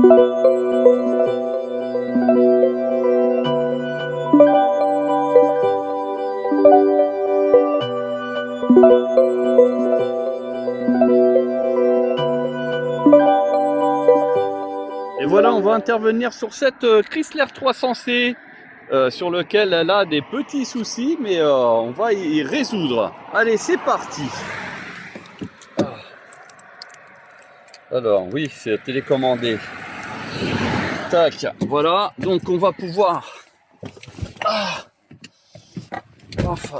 Et voilà, on va intervenir sur cette Chrysler 300C sur lequel elle a des petits soucis, mais on va y résoudre. Allez, c'est parti. Alors oui, c'est télécommandé. Tac, voilà, donc on va pouvoir... Enfin,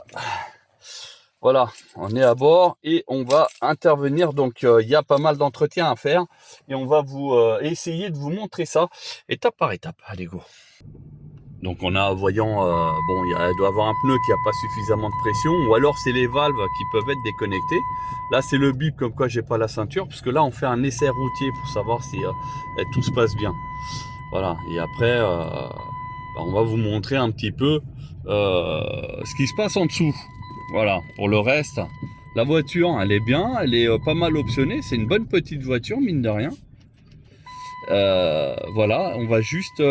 voilà, on est à bord et on va intervenir. Donc il y a pas mal d'entretien à faire et on va vous essayer de vous montrer ça étape par étape. Allez, go. Donc on a, voyant, bon, il doit avoir un pneu qui n'a pas suffisamment de pression, ou alors c'est les valves qui peuvent être déconnectées. Là c'est le bip comme quoi j'ai pas la ceinture, parce que là on fait un essai routier pour savoir si tout se passe bien. Voilà, et après on va vous montrer un petit peu ce qui se passe en dessous. Voilà, pour le reste, la voiture elle est bien, elle est pas mal optionnée, c'est une bonne petite voiture mine de rien. Voilà, on va juste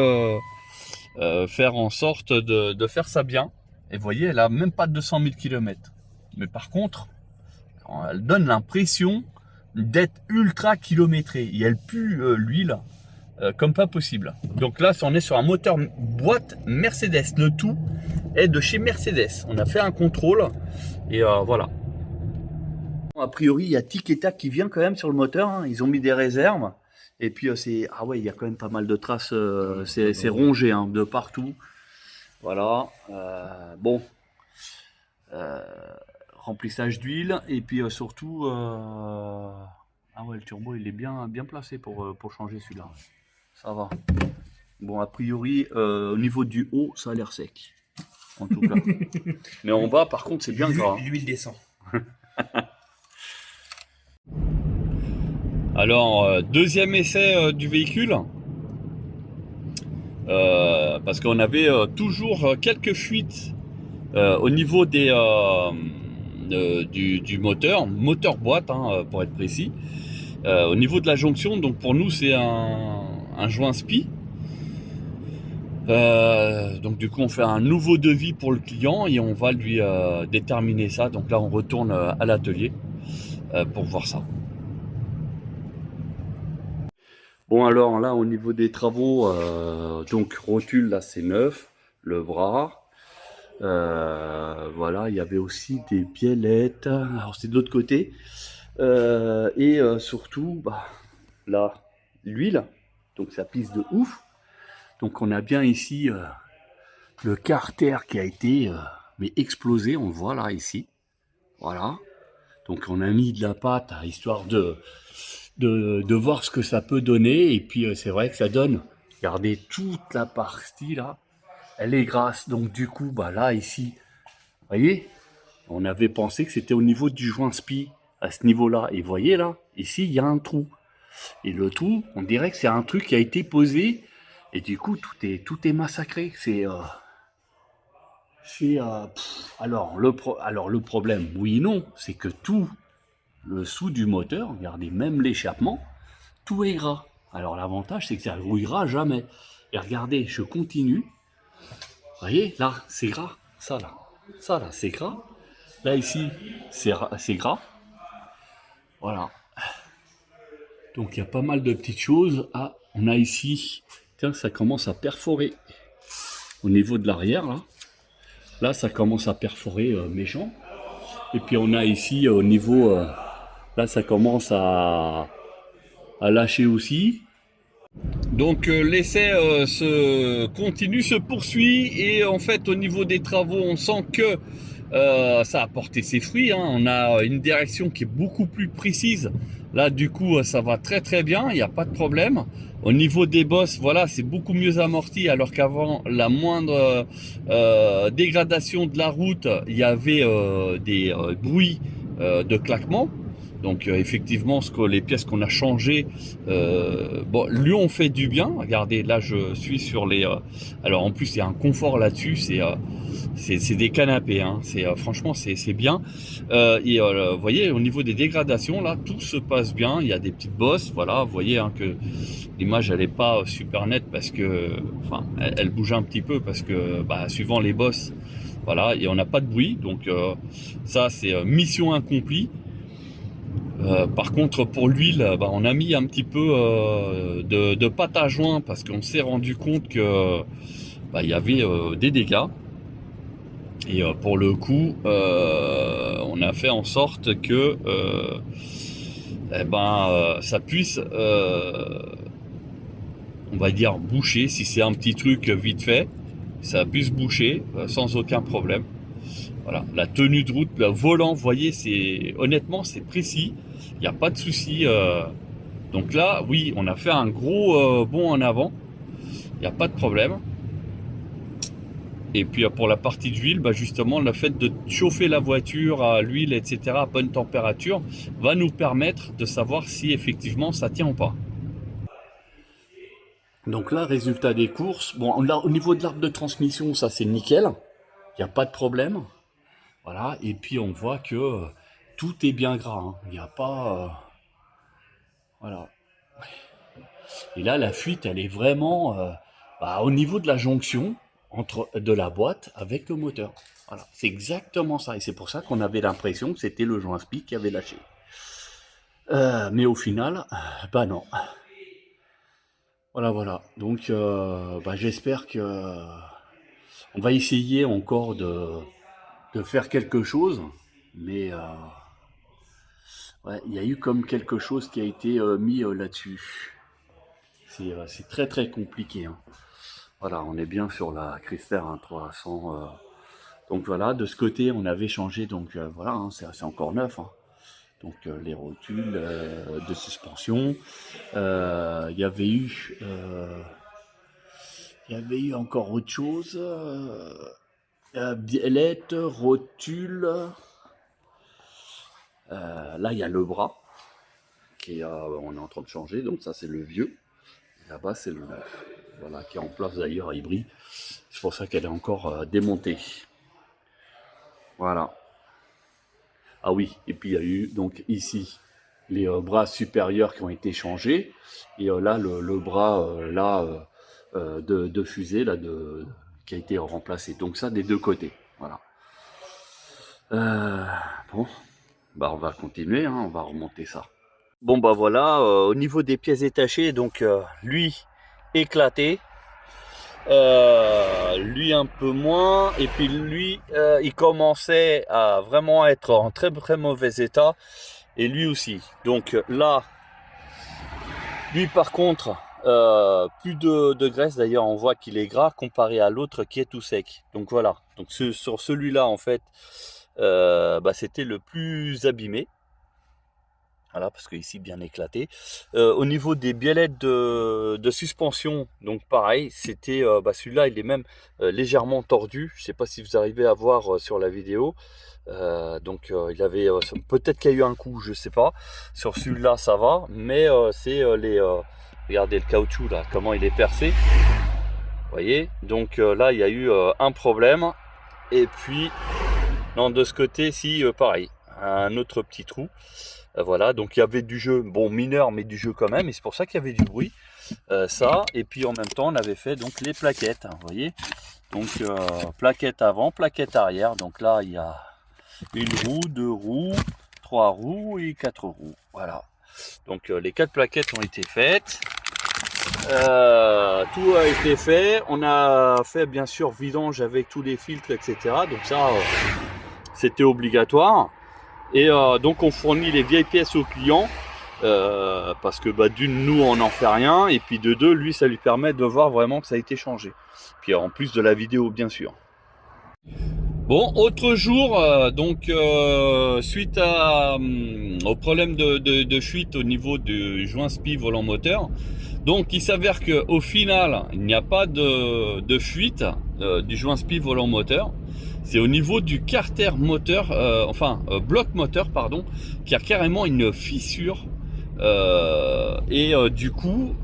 faire en sorte de faire ça bien. Et vous voyez, elle a même pas 200 000 km. Mais par contre, elle donne l'impression d'être ultra kilométrée. Et elle pue l'huile comme pas possible. Donc là, on est sur un moteur boîte Mercedes. Le tout est de chez Mercedes. On a fait un contrôle et voilà. A priori, il y a tic et tac qui vient quand même sur le moteur. Hein. Ils ont mis des réserves. Et puis c'est... Ah ouais, il y a quand même pas mal de traces. C'est rongé hein, de partout. Voilà. Bon. Remplissage d'huile. Et puis surtout... Ah ouais, le turbo, il est bien placé pour changer celui-là. Ça va. Bon, a priori, au niveau du haut, ça a l'air sec. En tout cas. Mais en bas, par contre, c'est bien gras. L'huile descend. Alors, deuxième essai du véhicule. Parce qu'on avait toujours quelques fuites au niveau des, du moteur boîte, hein, pour être précis. Au niveau de la jonction, donc pour nous, c'est un joint SPI. Donc du coup on fait un nouveau devis pour le client et on va lui déterminer ça. Donc là on retourne à l'atelier pour voir ça. Bon alors là au niveau des travaux, donc rotule là c'est neuf, le bras, voilà, il y avait aussi des biellettes, alors c'est de l'autre côté, et surtout bah, là l'huile, donc ça pisse de ouf. Donc on a bien ici le carter qui a été mais explosé, on le voit là ici. Voilà. Donc on a mis de la pâte histoire de voir ce que ça peut donner. Et puis c'est vrai que ça donne, regardez toute la partie là, elle est grasse. Donc du coup, bah là ici, vous voyez, on avait pensé que c'était au niveau du joint SPI, à ce niveau-là. Et vous voyez là, ici il y a un trou. Et le trou, on dirait que c'est un truc qui a été posé. Et du coup, tout est massacré. C'est alors le problème, oui et non, c'est que tout le dessous du moteur, regardez, même l'échappement, tout est gras. Alors l'avantage, c'est que ça ne rouillera jamais. Et regardez, je continue. Vous voyez, là, c'est gras. Ça là, c'est gras. Là, ici, c'est gras. Voilà. Donc, il y a pas mal de petites choses. Ah, on a ici... Tiens, ça commence à perforer au niveau de l'arrière là. Là, ça commence à perforer méchant. Et puis on a ici au niveau, là, ça commence à lâcher aussi. Donc l'essai se poursuit et en fait au niveau des travaux, on sent que ça a porté ses fruits. Hein. On a une direction qui est beaucoup plus précise. Là, du coup, ça va très très bien. Il n'y a pas de problème. Au niveau des bosses, voilà, c'est beaucoup mieux amorti, alors qu'avant, la moindre dégradation de la route, il y avait des bruits de claquement. Donc effectivement, les pièces qu'on a changées, bon, lui ont fait du bien. Regardez, là je suis sur les. Alors en plus, il y a un confort là-dessus. C'est des canapés. Hein. Franchement, c'est bien. Vous voyez, au niveau des dégradations, là, tout se passe bien. Il y a des petites bosses. Voilà, vous voyez hein, que l'image elle n'est pas super nette parce que, enfin, elle bouge un petit peu parce que, bah, suivant les bosses, voilà, et on n'a pas de bruit. Donc ça, c'est mission accomplie. Par contre pour l'huile, bah, on a mis un petit peu de pâte à joint parce qu'on s'est rendu compte que bah, y avait des dégâts et pour le coup on a fait en sorte que ça puisse on va dire boucher. Si c'est un petit truc vite fait, ça puisse boucher sans aucun problème. Voilà, la tenue de route, le volant, vous voyez, honnêtement c'est précis, il n'y a pas de souci. Donc là, oui, on a fait un gros bond en avant, il n'y a pas de problème. Et puis pour la partie d'huile, bah justement, le fait de chauffer la voiture à l'huile, etc., à bonne température, va nous permettre de savoir si effectivement ça tient ou pas. Donc là, résultat des courses, bon, là, au niveau de l'arbre de transmission, ça c'est nickel, il n'y a pas de problème. Voilà, et puis on voit que tout est bien gras, hein. Il n'y a pas... voilà. Et là, la fuite, elle est vraiment au niveau de la jonction de la boîte avec le moteur. Voilà, c'est exactement ça. Et c'est pour ça qu'on avait l'impression que c'était le joint spi qui avait lâché. Mais au final, bah non. Voilà. Donc, j'espère que on va essayer encore de faire quelque chose, mais ouais, il y a eu comme quelque chose qui a été mis là-dessus. C'est très très compliqué. Hein. Voilà, on est bien sur la Chrysler 300. Donc voilà, de ce côté, on avait changé. Donc voilà, hein, c'est encore neuf. Hein. Donc les rotules de suspension. Il y avait eu encore autre chose. Biellette, rotule. Là, il y a le bras qui on est en train de changer. Donc ça, c'est le vieux. Là-bas, c'est le neuf. Voilà, qui est en place d'ailleurs, il brille. C'est pour ça qu'elle est encore démontée. Voilà. Ah oui, et puis il y a eu donc ici les bras supérieurs qui ont été changés. Et là, le bras de fusée là, qui a été remplacé. Donc ça, des deux côtés. Voilà. Bon, bah on va continuer, hein, on va remonter ça. Bon bah voilà, au niveau des pièces détachées, donc lui éclaté, lui un peu moins, et puis lui il commençait à vraiment être en très très mauvais état, et lui aussi. Donc là, lui par contre, plus de graisse, d'ailleurs on voit qu'il est gras comparé à l'autre qui est tout sec. Donc voilà, donc sur celui-là en fait, c'était le plus abîmé. Voilà, parce que ici bien éclaté. Au niveau des biellettes de suspension, donc pareil, c'était celui-là, il est même légèrement tordu. Je ne sais pas si vous arrivez à voir sur la vidéo. Il avait peut-être qu'il y a eu un coup, je ne sais pas. Sur celui-là, ça va, mais c'est regardez le caoutchouc là, comment il est percé. Vous voyez, donc là, il y a eu un problème. Et puis, non, de ce côté, si pareil, un autre petit trou. Voilà, donc il y avait du jeu, bon mineur, mais du jeu quand même, et c'est pour ça qu'il y avait du bruit, ça, et puis en même temps on avait fait donc les plaquettes, hein, vous voyez, donc plaquette avant, plaquette arrière, donc là il y a une roue, 2 roues, 3 roues et 4 roues, voilà, donc les 4 plaquettes ont été faites, tout a été fait, on a fait bien sûr vidange avec tous les filtres, etc., donc ça c'était obligatoire. Et donc on fournit les vieilles pièces aux clients parce que d'une, nous on n'en fait rien, et puis de deux, lui ça lui permet de voir vraiment que ça a été changé. Puis en plus de la vidéo bien sûr. Bon, autre jour, suite au problème de fuite au niveau du joint spi volant moteur, donc il s'avère qu'au final il n'y a pas de fuite du joint spi volant moteur. c'est au niveau du carter moteur, bloc moteur, pardon, qui a carrément une fissure. Du coup,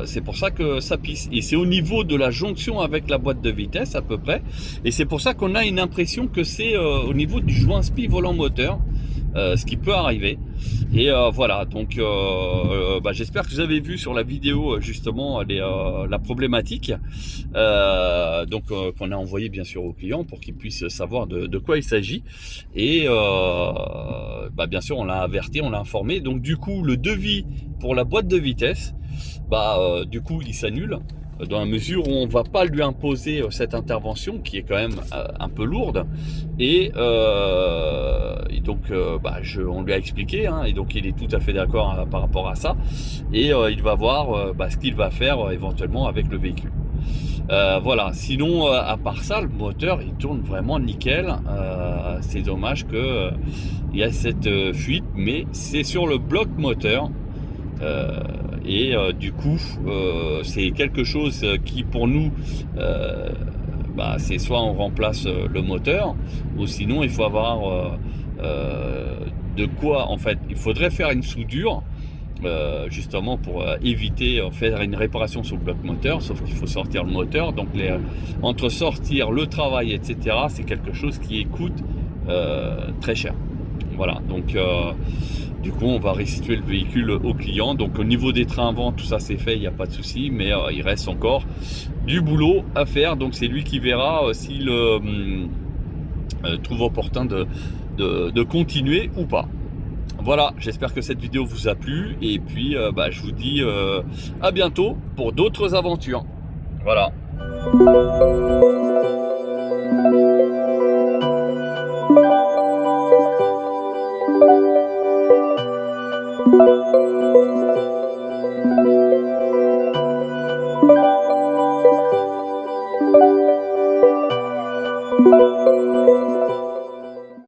c'est pour ça que ça pisse. Et c'est au niveau de la jonction avec la boîte de vitesse à peu près. Et c'est pour ça qu'on a une impression que c'est au niveau du joint spi volant moteur. Ce qui peut arriver. Et voilà, donc j'espère que vous avez vu sur la vidéo justement la problématique qu'on a envoyé bien sûr au client pour qu'il puisse savoir de quoi il s'agit. Et bien sûr on l'a averti, on l'a informé. Donc du coup le devis pour la boîte de vitesse, du coup il s'annule, dans la mesure où on ne va pas lui imposer cette intervention qui est quand même un peu lourde. On lui a expliqué, hein, et donc il est tout à fait d'accord par rapport à ça. Et il va voir ce qu'il va faire éventuellement avec le véhicule. Voilà, sinon à part ça, le moteur il tourne vraiment nickel. C'est dommage que il y a cette fuite, mais c'est sur le bloc moteur. Du coup c'est quelque chose qui pour nous c'est soit on remplace le moteur, ou sinon il faut avoir de quoi, en fait il faudrait faire une soudure justement pour éviter faire une réparation sur le bloc moteur, sauf qu'il faut sortir le moteur, donc entre sortir le travail etc, c'est quelque chose qui coûte très cher. Voilà, donc du coup on va restituer le véhicule au client. Donc au niveau des trains avant, tout ça c'est fait, il n'y a pas de souci, mais il reste encore du boulot à faire. Donc c'est lui qui verra s'il trouve opportun de continuer ou pas. Voilà, j'espère que cette vidéo vous a plu, et puis je vous dis à bientôt pour d'autres aventures. Voilà.